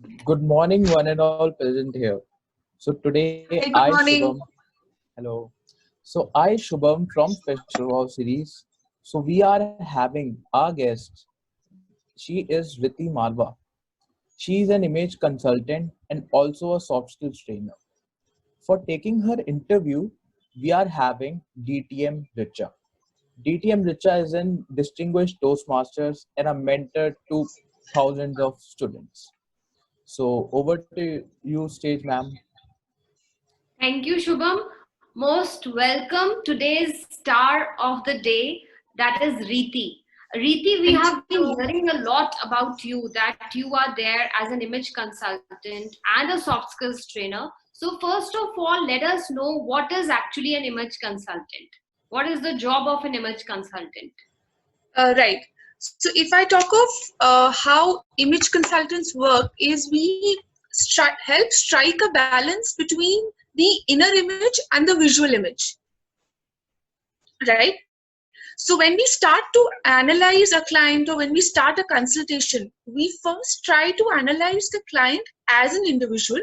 Good morning, one and all present here. So today Hi, I good Shubham, morning. hello. So I Shubham from Special Wow series. So we are having our guest. She is Riti Marwa. She is an image consultant and also a soft skills trainer. For taking her interview, we are having DTM Richa. DTM Richa is an distinguished Toastmasters and a mentor to thousands of students. So over to you, stage ma'am. Thank you, Shubham. Most welcome today's star of the day, that is Reeti. Reeti, we Thank have been you. hearing a lot about you, that you are there as an image consultant and a soft skills trainer. So, first of all, let us know what is actually an image consultant. What is the job of an image consultant? Right. So if I talk of how image consultants work, is we help strike a balance between the inner image and the visual image, right? So when we start to analyze a client or when we start a consultation, we first try to analyze the client as an individual,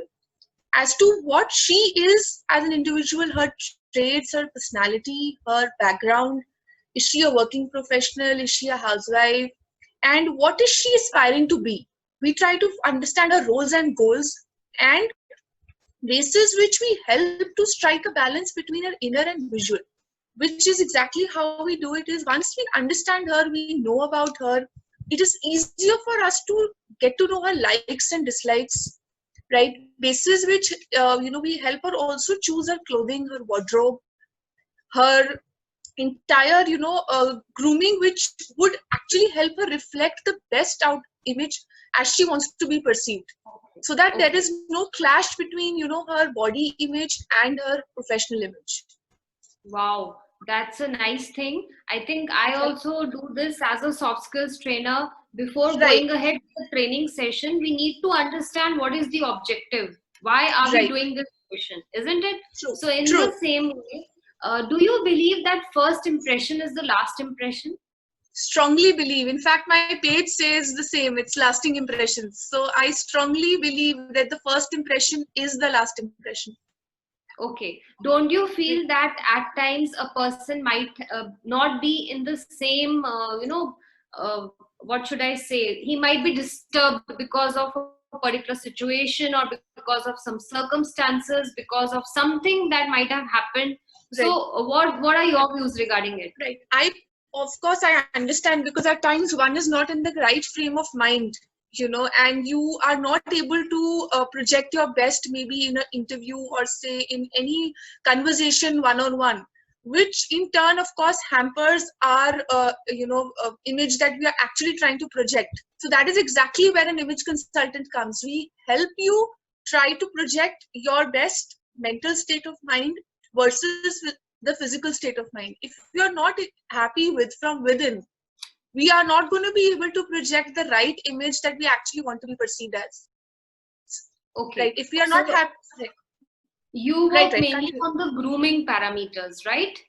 as to what she is as an individual, her traits, her personality, her background. Is she a working professional? Is she a housewife? And what is she aspiring to be? We try to understand her roles and goals, and basis which we help to strike a balance between her inner and visual, which is exactly how we do it. Is once we understand her, we know about her, it is easier for us to get to know her likes and dislikes, right? Basis which we help her also choose her clothing, her wardrobe, her entire grooming, which would actually help her reflect the best out image as she wants to be perceived, so that there Okay. is no clash between her body image and her professional image. Wow, that's a nice thing. I think I Right. also do this as a soft skills trainer. Before Right. going ahead with the training session, we need to understand what is the objective. Why are we Right. doing this session? Isn't it? True. So, in True. the same way, do you believe that first impression is the last impression? Strongly believe, in fact my page says the same, it's lasting impressions. So I strongly believe that the first impression is the last impression. Okay. Don't you feel that at times a person might not be in the same, what should I say? He might be disturbed because of a particular situation or because of some circumstances, because of something that might have happened. Right. So, what are your views regarding it? Right. Of course, I understand, because at times one is not in the right frame of mind, and you are not able to project your best, maybe in an interview or say in any conversation one on one, which in turn, of course, hampers our, image that we are actually trying to project. So that is exactly where an image consultant comes. We help you try to project your best mental state of mind versus the physical state of mind. If you're not happy with from within, we are not going to be able to project the right image that we actually want to be perceived as. Right? Okay. If we are not So, happy, you right, work right, mainly continue. on the grooming parameters, right?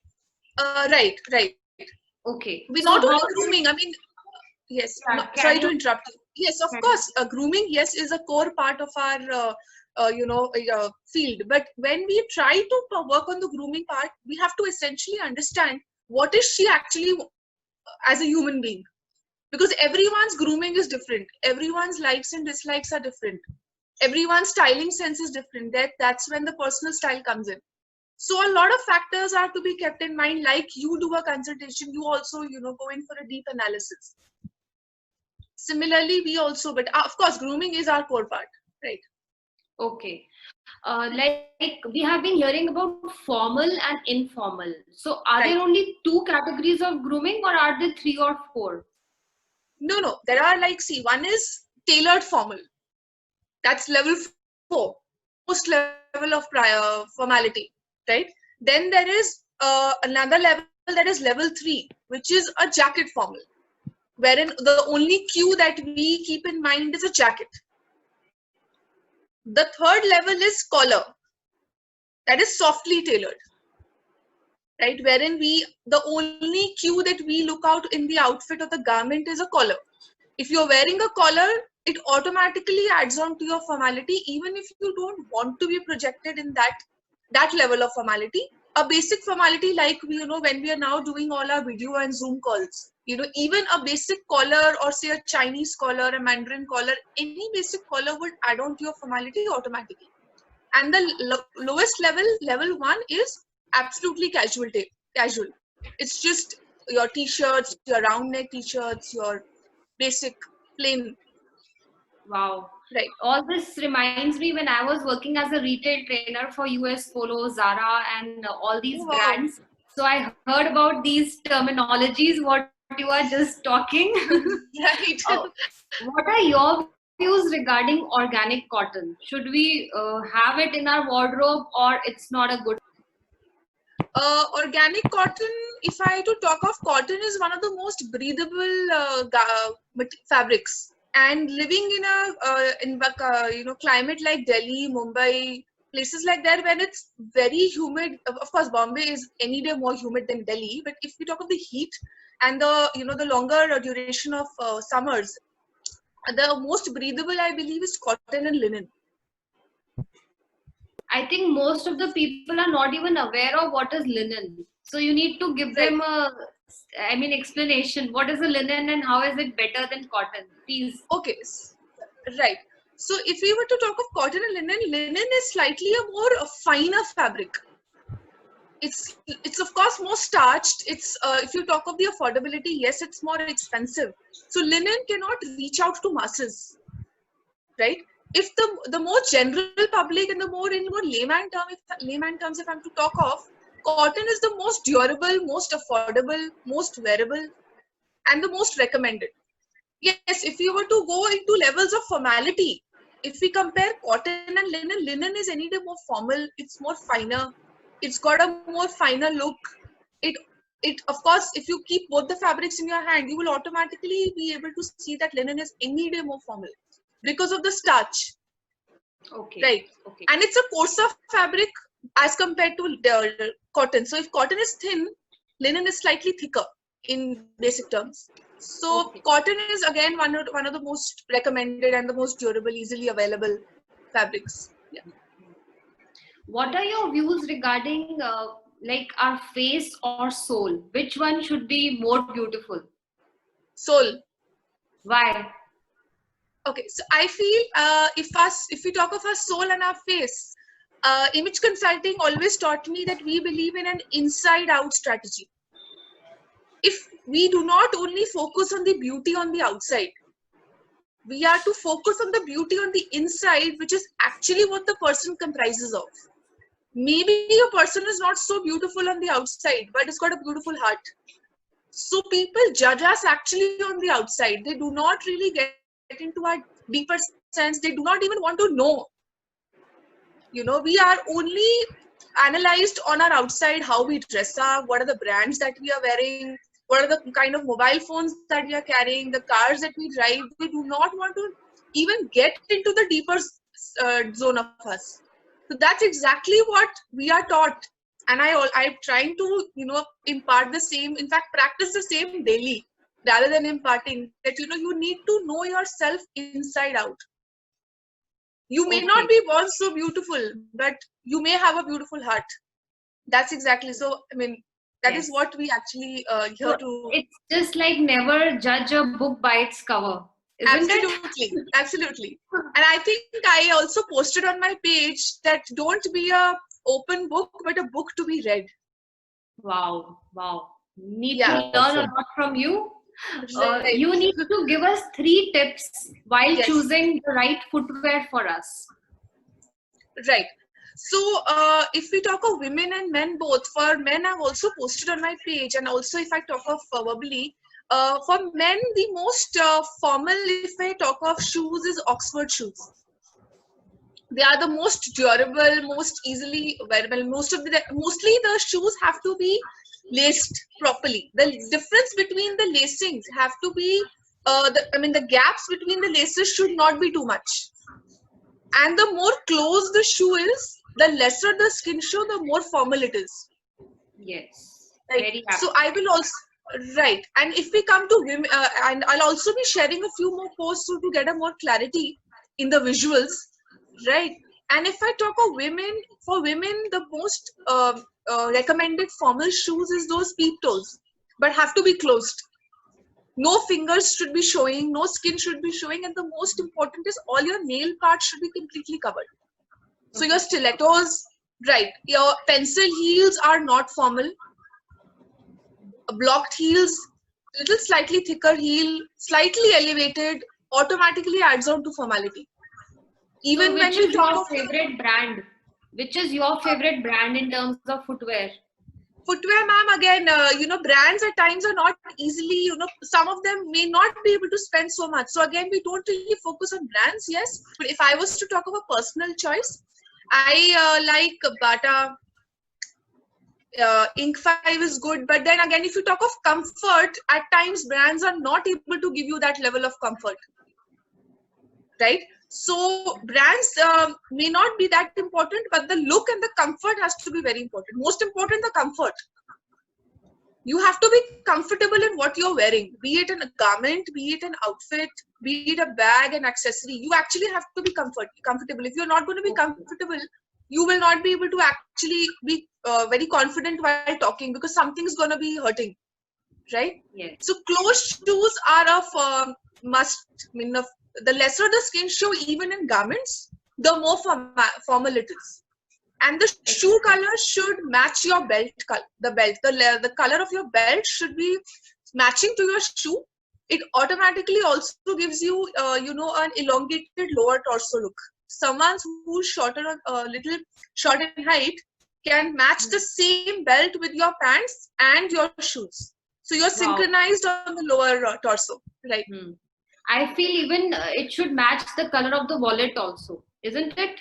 Right, right. We Okay. not only So, how grooming. I does, mean, yes. No, yeah, sorry to carry on. interrupt you. Yes, of course. Carry Grooming, yes, is a core part of our field. But when we try to work on the grooming part, we have to essentially understand what is she actually as a human being, because everyone's grooming is different, everyone's likes and dislikes are different, everyone's styling sense is different. That's when the personal style comes in. So a lot of factors are to be kept in mind. Like you do a consultation, you also go in for a deep analysis. Similarly we also, but of course grooming is our core part, right? Okay. Like we have been hearing about formal and informal. So are there Right. only two categories of grooming or are there three or four? No, there are, like, see, one is tailored formal, that's level 4, most level of prior formality, right? Then there is another level, that is level 3, which is a jacket formal, wherein the only cue that we keep in mind is a jacket. The third level is collar, that is softly tailored, right? Wherein the only cue that we look out in the outfit of the garment is a collar. If you're wearing a collar, it automatically adds on to your formality, even if you don't want to be projected in that level of formality. A basic formality, like when we are now doing all our video and Zoom calls, even a basic collar, or say a Chinese collar, a Mandarin collar, any basic collar would add on to your formality automatically. And the lowest level 1, is absolutely casual. It's just your t-shirts, your round neck t-shirts, your basic plain. Wow. Right. All this reminds me when I was working as a retail trainer for US Polo, Zara, and all these Wow. brands. So I heard about these terminologies, what you are just talking. Right. What are your views regarding organic cotton? Should we have it in our wardrobe, or it's not a good? Organic cotton, if I had to talk of, cotton is one of the most breathable fabrics. And living in a climate like Delhi, Mumbai, places like that, when it's very humid. Of course, Bombay is any day more humid than Delhi. But if we talk of the heat and the longer duration of summers, the most breathable, I believe, is cotton and linen. I think most of the people are not even aware of what is linen. So you need to give them explanation. What is a linen and how is it better than cotton? Please. Okay, right. So if we were to talk of cotton and linen is slightly a more finer fabric. It's of course more starched. It's if you talk of the affordability, yes, it's more expensive. So linen cannot reach out to masses, right? If the more general public and the more layman terms, if I'm to talk of, cotton is the most durable, most affordable, most wearable, and the most recommended. Yes, if you were to go into levels of formality, if we compare cotton and linen is any day more formal. It's more finer. It's got a more finer look. It of course, if you keep both the fabrics in your hand, you will automatically be able to see that linen is any day more formal because of the starch. Okay. Right. Okay. And it's a coarser fabric as compared to the cotton. So if cotton is thin, linen is slightly thicker in basic terms. So Okay. cotton is again one of the most recommended and the most durable, easily available fabrics. Yeah. What are your views regarding like our face or soul? Which one should be more beautiful? Soul. Why? Okay, so I feel if we talk of our soul and our face, image consulting always taught me that we believe in an inside-out strategy. If we do not only focus on the beauty on the outside, we are to focus on the beauty on the inside, which is actually what the person comprises of. Maybe a person is not so beautiful on the outside, but it's got a beautiful heart. So people judge us actually on the outside. They do not really get into our deeper sense. They do not even want to know. We are only analyzed on our outside, how we dress up, what are the brands that we are wearing, what are the kind of mobile phones that we are carrying, the cars that we drive. We do not want to even get into the deeper zone of us. So that's exactly what we are taught. And I'm trying to, impart the same, in fact, practice the same daily rather than imparting that, you need to know yourself inside out. You may not be born so beautiful, but you may have a beautiful heart. That's exactly. So, that is what we actually here to. It's just like never judge a book by its cover. Isn't Absolutely. Absolutely. And I think I also posted on my page that don't be a open book, but a book to be read. Wow. Need to learn a lot from you. Right. You need to give us 3 tips while choosing the right footwear for us. Right. So if we talk of women and men both, for men I've also posted on my page, and also if I talk of verbally, for men the most formal, if I talk of shoes, is Oxford shoes. They are the most durable, most easily wearable. Mostly the shoes have to be laced properly. The difference between the lacings have to be, the gaps between the laces should not be too much. And the more close the shoe is, the lesser the skin show, the more formal it is. Yes. Right. Very happy. So I will also, Right. And if we come to women, and I'll also be sharing a few more posts to get a more clarity in the visuals, right? And if I talk of women, for women, the most recommended formal shoes is those peep toes, but have to be closed. No fingers should be showing, no skin should be showing, and the most important is all your nail parts should be completely covered. So your stilettos, right? Your pencil heels are not formal. Blocked heels, little slightly thicker heel, slightly elevated, automatically adds on to formality. Even So when which we is talk your of favorite brand? Which is your favorite brand in terms of footwear? footwear, ma'am, again, brands at times are not easily, some of them may not be able to spend so much. So again, we don't really focus on brands, yes. But if I was to talk of a personal choice, I like Bata. Ink 5 is good, but then again, if you talk of comfort, at times brands are not able to give you that level of comfort, right? So brands may not be that important, but the look and the comfort has to be very important. Most important, the comfort. You have to be comfortable in what you're wearing, be it in a garment, be it an outfit, be it a bag, an accessory. You actually have to be comfortable. If you're not going to be comfortable, you will not be able to actually be very confident while talking, because something's going to be hurting, right? Yes. So closed shoes are of must. I mean, the lesser the skin show, even in garments, the more formal it is. And the shoe color should match your belt color. The color of your belt should be matching to your shoe. It automatically also gives you, an elongated lower torso look. Someone who's shorter, a little short in height, can match the same belt with your pants and your shoes. So you're synchronized on the lower torso, right? I feel even it should match the color of the wallet also, isn't it?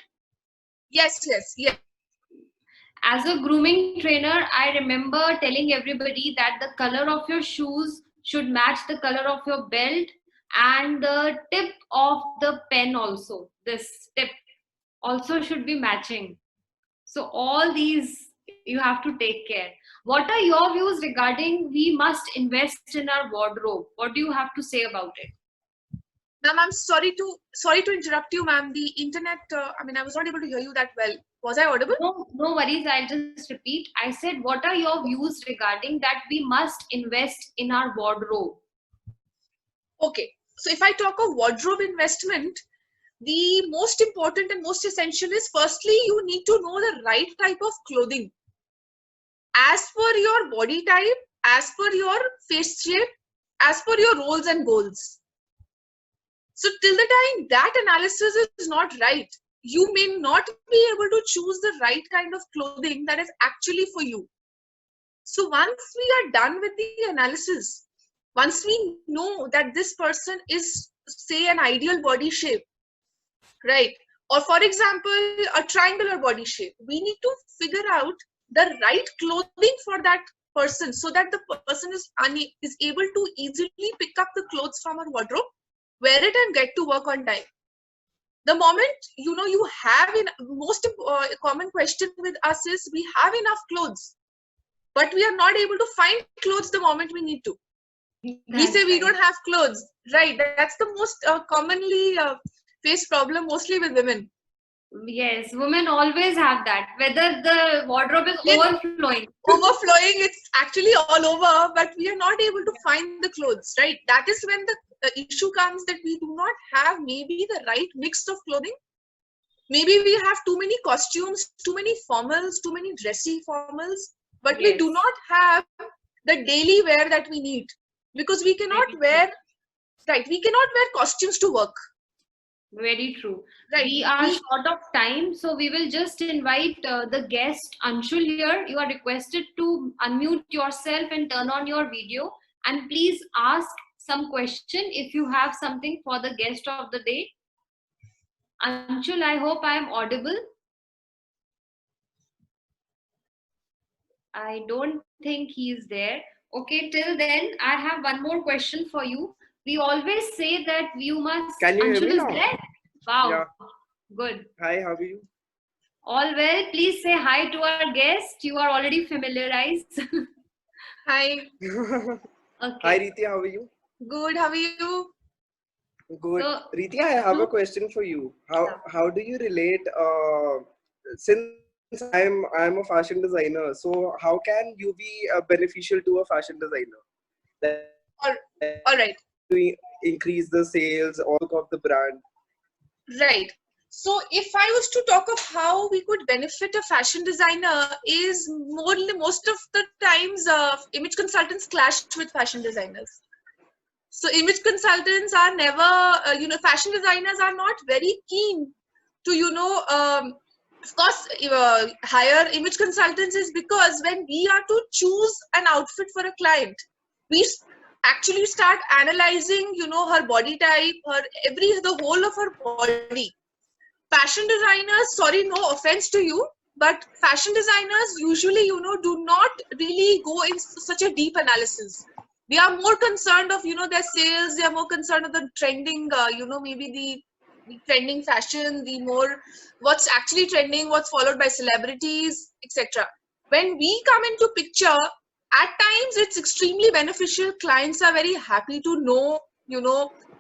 Yes. As a grooming trainer, I remember telling everybody that the color of your shoes should match the color of your belt, and the tip of the pen also, this tip also should be matching. So all these you have to take care. What are your views regarding we must invest in our wardrobe? What do you have to say about it? Ma'am, I'm sorry to interrupt you, ma'am. The internet, I was not able to hear you that well. Was I audible? No worries. I'll just repeat. I said, what are your views regarding that we must invest in our wardrobe? Okay. So if I talk of wardrobe investment, the most important and most essential is, firstly, you need to know the right type of clothing. As per your body type, as per your face shape, as per your roles and goals. So till the time that analysis is not right, you may not be able to choose the right kind of clothing that is actually for you. So once we are done with the analysis, once we know that this person is, say, an ideal body shape, right? Or for example, a triangular body shape, we need to figure out the right clothing for that person, so that the person is able to easily pick up the clothes from our wardrobe, wear it, and get to work on time. The moment you have most common question with us is, we have enough clothes, but we are not able to find clothes the moment we need to. We say we don't have clothes, right? That's the most commonly faced problem, mostly with women. Yes, women always have that. Whether the wardrobe is overflowing. It's actually all over, but we are not able to find the clothes, right? That is when the issue comes, that we do not have maybe the right mix of clothing. Maybe we have too many costumes, too many formals, too many dressy formals, but we do not have the daily wear that we need, because we cannot wear costumes to work. Very true. Right. We are short of time, so we will just invite the guest Anshul here. You are requested to unmute yourself and turn on your video, and please ask some question if you have something for the guest of the day. Anshul, I hope I am audible. I don't think he is there. Okay, till then, I have one more question for you. We always say that you must. Can you Anshul hear me is now? there? Wow. Yeah. Good. Hi, how are you? All well. Please say hi to our guest. You are already familiarized. Hi. Okay. Hi Riti, how are you? Good. How are you? Good. So, Riti, I have a question for you. How do you relate? Since I'm a fashion designer, so how can you be beneficial to a fashion designer? All, Like all right. to increase the sales or look of the brand. Right. So if I was to talk of how we could benefit a fashion designer, is most of the times image consultants clash with fashion designers. So image consultants are never, fashion designers are not very keen to, of course, hire image consultants is because when we are to choose an outfit for a client, we actually start analyzing, her body type, the whole of her body. Fashion designers, sorry, no offense to you, but fashion designers usually, do not really go into such a deep analysis. They are more concerned of, their sales. They are more concerned of the trending, maybe the trending fashion, the more what's actually trending, what's followed by celebrities, etc. When we come into picture, at times it's extremely beneficial. Clients are very happy to know,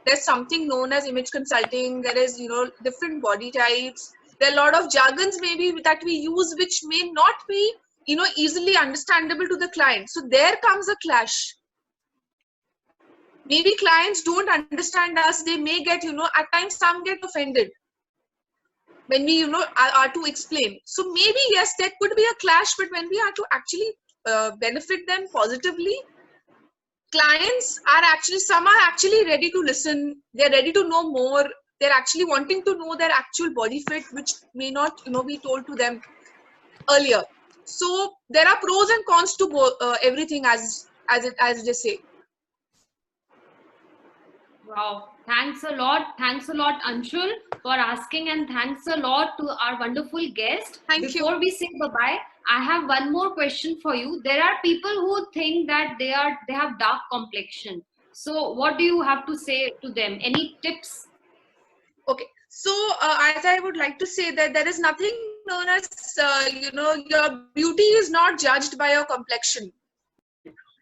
there's something known as image consulting. There is, different body types. There are a lot of jargons maybe that we use which may not be, easily understandable to the client. So there comes a clash. Maybe clients don't understand us. They may get, at times some get offended when we, are to explain. So maybe, yes, there could be a clash, but when we are to actually benefit them positively, clients are actually, some are actually ready to listen. They're ready to know more. They're actually wanting to know their actual body fit, which may not, be told to them earlier. So there are pros and cons to both, everything as they say. wow. Thanks a lot. Thanks a lot, Anshul, for asking, and thanks a lot to our wonderful guest. Thank you. Before we say bye-bye, I have one more question for you. There are people who think that they have dark complexion. So what do you have to say to them? Any tips? Okay. So as I would like to say that there is nothing known as, your beauty is not judged by your complexion.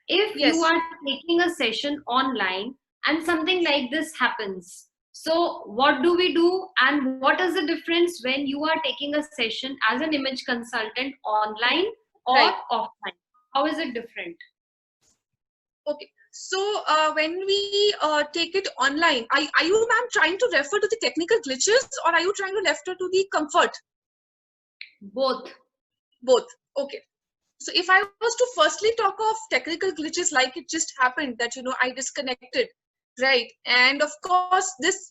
If Yes. you are taking a session online and something like this happens, so what do we do, and what is the difference when you are taking a session as an image consultant online or Right. offline? How is it different? Okay. So when we take it online, are you, ma'am, trying to refer to the technical glitches, or are you trying to refer to the comfort? Both. Both. Okay. So if I was to firstly talk of technical glitches, like it just happened that, I disconnected, right? And of course, this,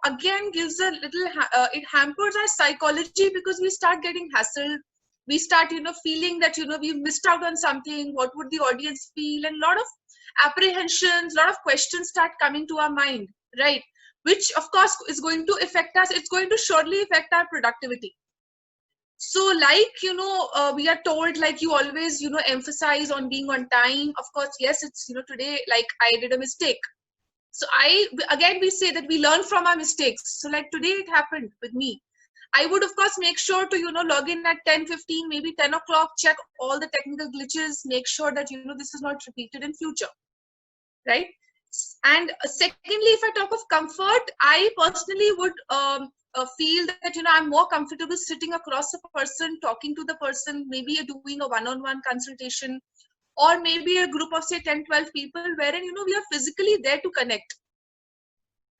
again gives a little, it hampers our psychology because we start getting hassled. We start, feeling that, we've missed out on something. What would the audience feel? And a lot of apprehensions, a lot of questions start coming to our mind, right? Which of course is going to affect us. It's going to surely affect our productivity. So like, we are told, like, you always, emphasize on being on time. Of course, yes, it's, today, like, I did a mistake. So we say that we learn from our mistakes. So like today it happened with me. I would, of course, make sure to, log in at 10:15, maybe 10 o'clock, check all the technical glitches, make sure that, this is not repeated in future, right? And secondly, if I talk of comfort, I personally would feel that, I'm more comfortable sitting across a person, talking to the person, maybe doing a one-on-one consultation, or maybe a group of, say, 10-12 people, wherein, we are physically there to connect.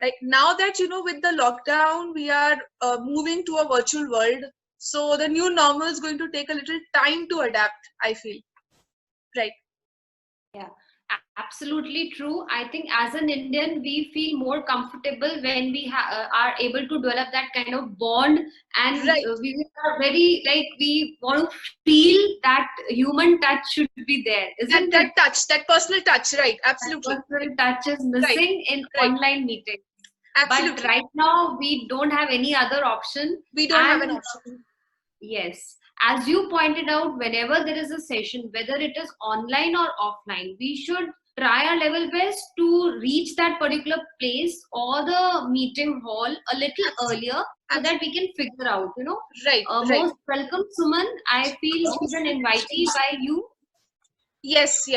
Right now that, with the lockdown, we are moving to a virtual world. So the new normal is going to take a little time to adapt, I feel. Right. Yeah, absolutely true. I think as an Indian, we feel more comfortable when we are able to develop that kind of bond, and Right. We are very, like, we want to feel that human touch should be there, isn't that it? touch, that personal touch, right? Absolutely. That personal touch is missing in online meetings. Absolutely. But right now we don't have any other option. We don't have an And option. yes, as you pointed out, whenever there is a session, whether it is online or offline, we should try our level best to reach that particular place or the meeting hall a little earlier, so that we can figure out, Right. Most welcome, Suman. I feel she's an invitee by you. Yes.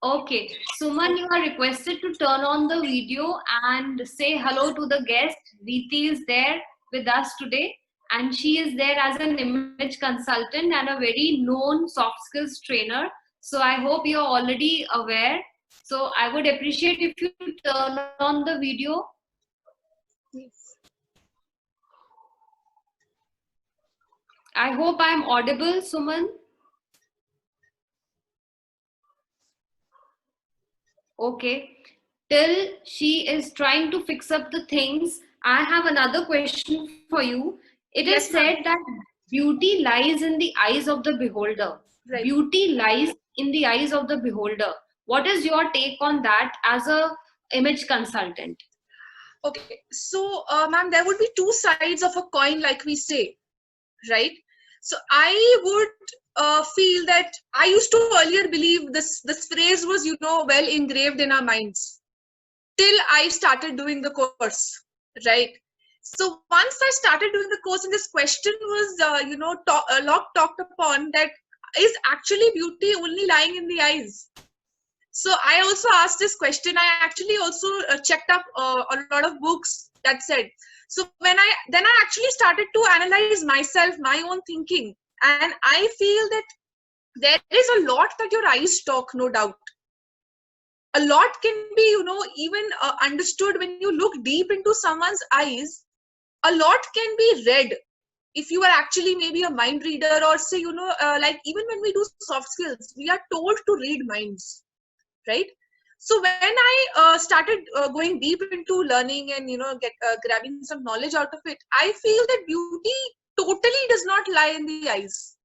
Okay, Suman, you are requested to turn on the video and say hello to the guest. Veeti is there with us today, and she is there as an image consultant and a very known soft skills trainer. So I hope you're already aware. So I would appreciate if you turn on the video. I hope I'm audible, Suman. Okay. Till she is trying to fix up the things, I have another question for you. It is Yes, ma'am. said that beauty lies in the eyes of the beholder. Right. Beauty lies in the eyes of the beholder. What is your take on that as a image consultant? Okay, so ma'am, there would be two sides of a coin, like we say, right? So I would feel that I used to earlier believe this phrase was, you know, well engraved in our minds till I started doing the course, right? So once I started doing the course, and this question was, you know, a lot talked upon, that is actually beauty only lying in the eyes? So I also asked this question. I actually also checked up a lot of books that said. So when I actually started to analyze myself, my own thinking, and I feel that there is a lot that your eyes talk, no doubt. A lot can be, you know, even understood when you look deep into someone's eyes. A lot can be read if you are actually maybe a mind reader, or say, you know, like even when we do soft skills, we are told to read minds, right? So when I started going deep into learning and, you know, grabbing some knowledge out of it, I feel that beauty totally does not lie in the eyes.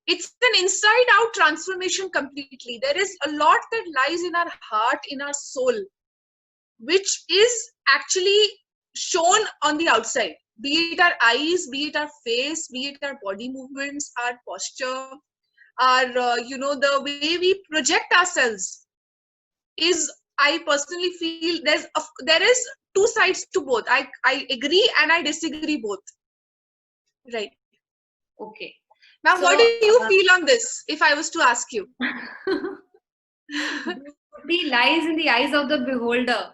It's an inside out transformation completely. There is a lot that lies in our heart, in our soul, which is actually shown on the outside, be it our eyes, be it our face, be it our body movements, our posture, our you know, the way we project ourselves. Is, I personally feel there is two sides to both. I agree and I disagree both, right? Okay. Now, So, what do you feel on this, if I was to ask you? beauty lies in the eyes of the beholder.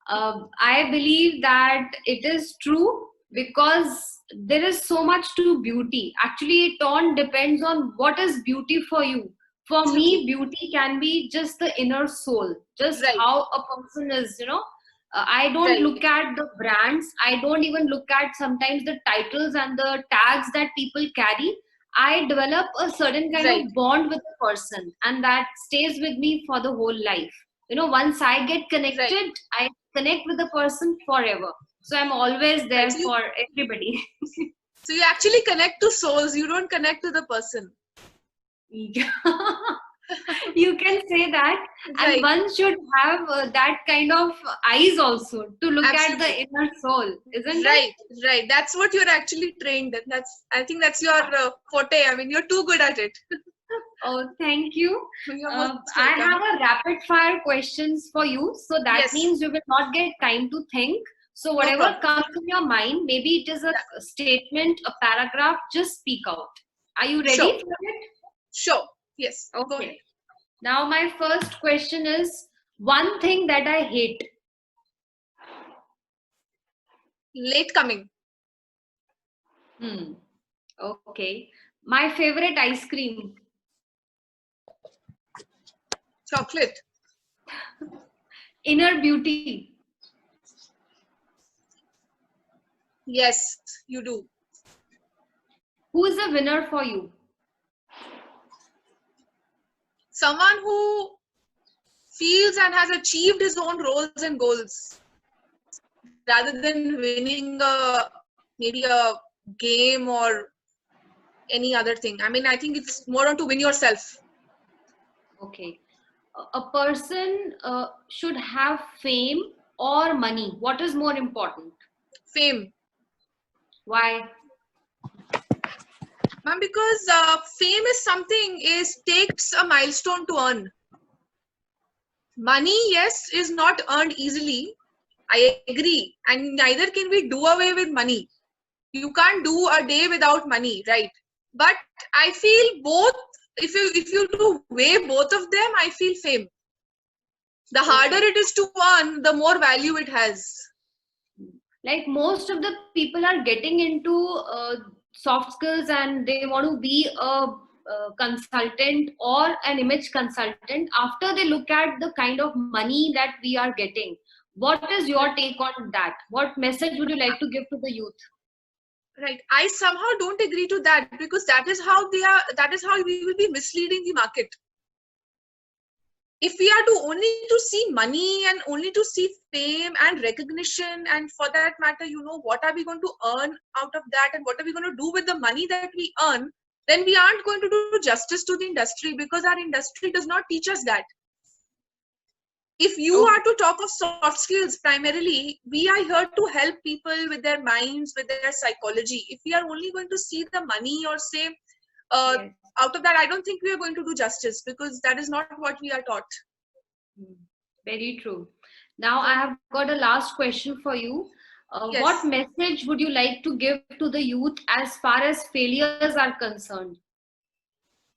I believe that it is true because there is so much to beauty. Actually, it all depends on what is beauty for you. For me, beauty can be just the inner soul, just Right. how a person is, you know. I don't Right. look at the brands. I don't even look at sometimes the titles and the tags that people carry. I develop a certain kind Right. of bond with the person, and that stays with me for the whole life. You know, once I get connected, I connect with the person forever. So I'm always there Right. So for everybody. So you actually connect to souls, you don't connect to the person. You can say that, Right. and one should have that kind of eyes also to look at the Absolutely. inner soul, isn't it? Right, right. That's what you're actually trained in. I think that's your forte. I mean, you're too good at it. Oh, thank you. You're most I welcome. have a rapid fire questions for you. So that Yes. means you will not get time to think. So whatever problem. comes in your mind, maybe it is a statement, a paragraph, just speak out. Are you ready Sure. for it? Sure. Yes. Go ahead. Okay. Now my first question is, one thing that I hate. Late coming. Okay. My favorite ice cream. Chocolate. Inner beauty. Yes, you do. Who is a winner for you? Someone who feels and has achieved his own roles and goals, rather than winning maybe a game or any other thing. I mean, I think it's more on to win yourself. Okay. A person should have fame or money. What is more important? Fame. Why? Ma'am, because fame is something, takes a milestone to earn. Money, yes, is not earned easily. I agree. And neither can we do away with money. You can't do a day without money, right? But I feel both if you do weigh both of them, I feel fame. The harder it is to earn, the more value it has. Like most of the people are getting into soft skills and they want to be a consultant or an image consultant after they look at the kind of money that we are getting. What is your take on that? What message would you like to give to the youth? Right. I somehow don't agree to that, because that is how we will be misleading the market. If we are to only to see money and only to see fame and recognition, and for that matter, what are we going to earn out of that and what are we going to do with the money that we earn, then we aren't going to do justice to the industry, because our industry does not teach us that. If you are to talk of soft skills, primarily, we are here to help people with their minds, with their psychology. If we are only going to see the money or say, Yes. out of that, I don't think we are going to do justice, because that is not what we are taught. Very true. Now I have got a last question for you. Yes. What message would you like to give to the youth as far as failures are concerned?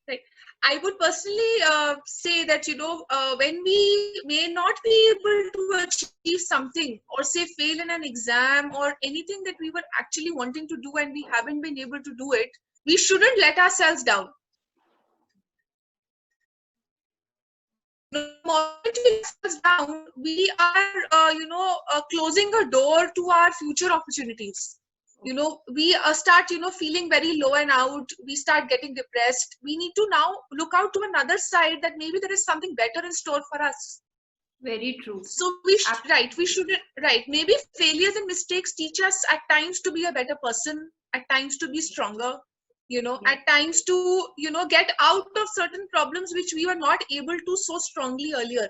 Right. I would personally say that, when we may not be able to achieve something, or say fail in an exam or anything that we were actually wanting to do and we haven't been able to do it, we shouldn't let ourselves down. The moment we let ourselves down, we are, closing a door to our future opportunities. We start, feeling very low and out. We start getting depressed. We need to now look out to another side, that maybe there is something better in store for us. Very true. So we shouldn't, maybe failures and mistakes teach us at times to be a better person, at times to be stronger, at times to, get out of certain problems which we were not able to so strongly earlier.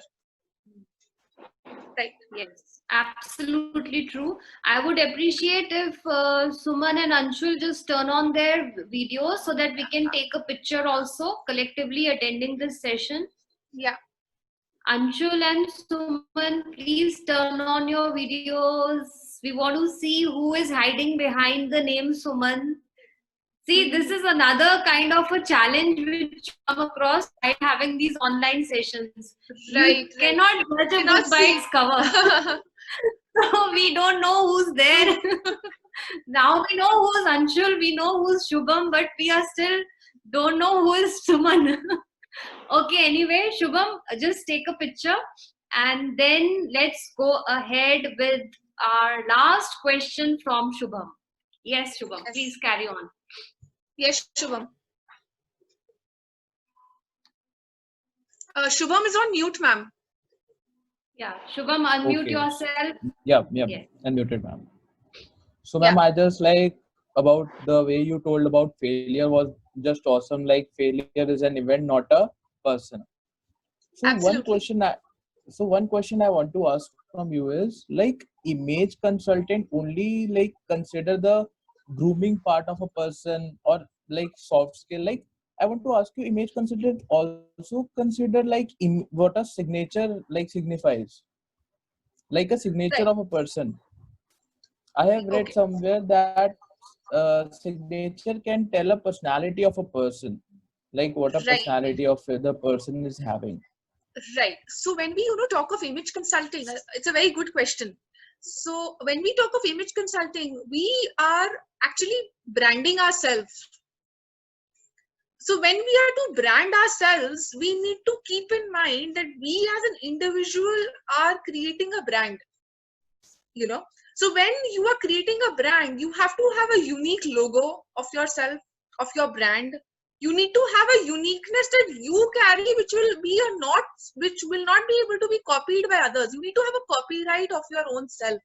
Right. Yes, absolutely true. I would appreciate if Suman and Anshul just turn on their videos so that we can take a picture also collectively attending this session. Yeah. Anshul and Suman, please turn on your videos. We want to see who is hiding behind the name Suman. See, this is another kind of a challenge which come across by having these online sessions. Right. You cannot judge a book by its cover. So we don't know who's there. Now we know who's Anshul, we know who's Shubham, but we are still don't know who is Suman. Okay, anyway, Shubham, just take a picture and then let's go ahead with our last question from Shubham. Yes, Shubham, Yes. please carry on. Yes, Shubham. Shubham is on mute, ma'am. Yeah, Shubham, unmute Okay. yourself. Yeah, Yes. unmuted, ma'am. So, ma'am, I just like about the way you told about failure was just awesome. Like failure is an event, not a person. So Absolutely. one question I want to ask from you is, like, image consultant only like consider the grooming part of a person, or like soft skill? Like, I want to ask you, image consultant also consider like what a signature like signifies, like a signature Right. of a person. I have read Okay. somewhere that signature can tell a personality of a person, like what a Right. personality of the person is having. Right. So when we talk of image consulting, it's a very good question. So when we talk of image consulting, we are actually branding ourselves. So when we are to brand ourselves, we need to keep in mind that we as an individual are creating a brand. So when you are creating a brand, you have to have a unique logo of yourself, of your brand. You need to have a uniqueness that you carry, which will not be able to be copied by others. You need to have a copyright of your own self.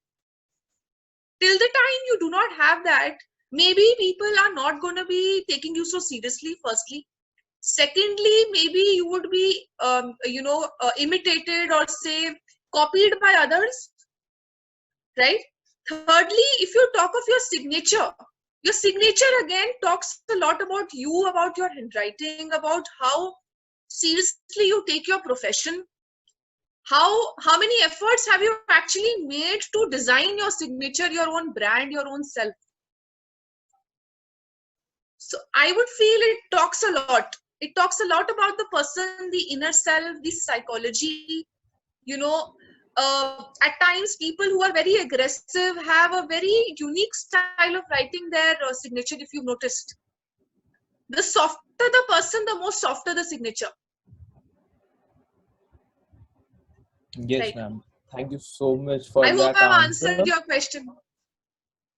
Till the time you do not have that, maybe people are not going to be taking you so seriously, firstly. Secondly, maybe you would be imitated or say copied by others, right? Thirdly, if you talk of your signature again talks a lot about you, about your handwriting, about how seriously you take your profession. How many efforts have you actually made to design your signature, your own brand, your own self? So I would feel it talks a lot. It talks a lot about the person, the inner self, the psychology. You know, at times people who are very aggressive have a very unique style of writing their signature. If you've noticed, the softer the person, the more softer the signature. Yes, Right. ma'am. Thank you so much for I hope that I've answer. answered your question.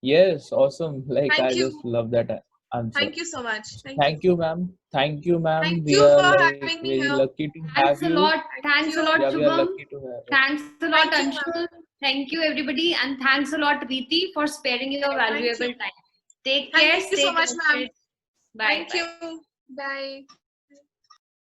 Yes, awesome. Like Thank I just you. love that answer. Thank you so much. Thank you. Thank you, ma'am. Thank you, ma'am. Thank We you are for like having me very here. lucky to have Thanks a you. lot. Thank Thanks a you. lot, Yeah, we are Shubham. lucky to have you. Thanks a lot, Thank you, Anshul. Thank you, everybody. And thanks a lot, Preeti, for sparing your Thank valuable you. time. Take Thank care. you Stay so much, ma'am. connected. Bye. Thank you. Bye.